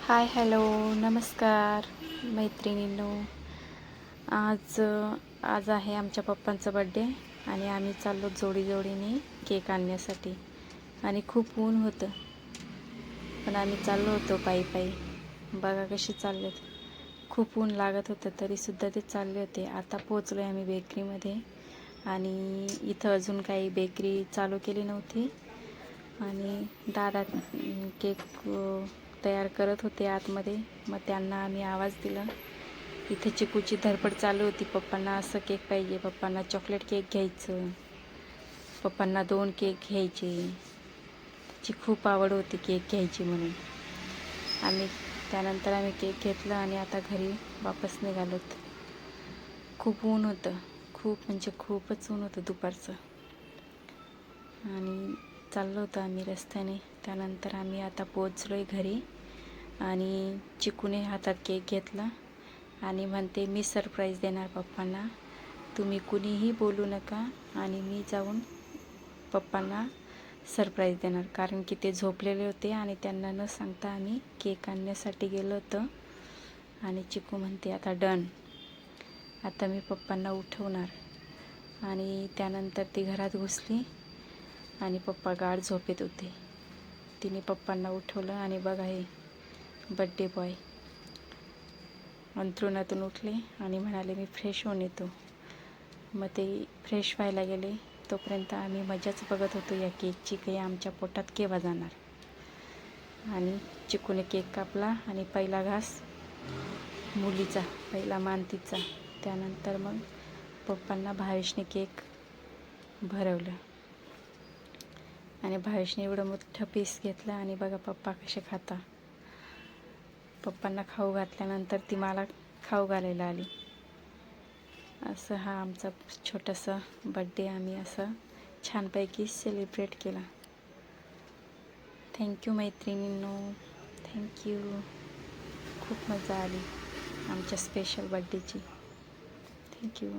Hi hello नमस्कार मैत्रिणींनो. आज आज आहे आमच्या पप्पांचा बड्डे आणि आम्ही चाललो जोडीने केक आणण्यासाठी. आणि खूप ऊन होतं पण आम्ही चाललो होतो पायी. बघा कसे चाललेत. खूप ऊन लागत होतं तरीसुद्धा ते चालले होते. आता पोचलो आहे आम्ही बेकरीमध्ये आणि इथं अजून काही बेकरी चालू केली नव्हती आणि दादा केक तयार करत होते आतमध्ये. मग त्यांना आम्ही आवाज दिला. इथे चिकूची धडपड चालू होती. पप्पांना असं केक पाहिजे, पप्पांना चॉकलेट केक घ्यायचं, पप्पांना 2 केक घ्यायचे. तिची खूप आवड होती केक घ्यायची म्हणून. त्यानंतर आम्ही केक घेतला आणि आता घरी वापस निघालोत. खूप ऊन होतं, खूप म्हणजे खूपच ऊन होतं दुपारचं आणि चाललो होतो आम्ही रस्त्याने. त्यानंतर आम्ही आता पोचलो आहे घरी आणि चिकूने हातात केक घेतला आणि म्हणते मी सरप्राईज देणार पप्पांना, तुम्ही कुणीही बोलू नका आणि मी जाऊन पप्पांना सरप्राईज देणार. कारण की ते झोपलेले होते आणि त्यांना न सांगता आम्ही केक आणण्यासाठी गेलो होतो. आणि चिकू म्हणते आता डन, आता मी पप्पांना उठवणार. आणि त्यानंतर ती घरात घुसली आणि पप्पा गाढ झोपेत होते. तिने पप्पांना उठवलं आणि बघा हे बड्डे बॉय अंथरुणातून उठले आणि म्हणाले मी फ्रेश होऊन येतो. मग ते फ्रेश व्हायला गेले. तोपर्यंत आम्ही मजाच बघत होतो या केकची, काही आमच्या पोटात केव्हा जाणार. आणि चिकूने केक कापला आणि पहिला घास मुलीचा, पहिला मान तिचा. त्यानंतर मग पप्पांना भावेशने केक भरवलं आणि भावेशने एवढं मोठं पीस घेतलं आणि बघा पप्पा कसे खाता. पप्पांना खाऊ घातल्यानंतर ती मला खाऊ घालायला आली. असं हा आमचा छोटासा बड्डे आम्ही असं छानपैकी सेलिब्रेट केला. थँक्यू मैत्रिणींनो, थँक्यू. खूप मजा आली आमच्या स्पेशल बड्डेची. थँक्यू.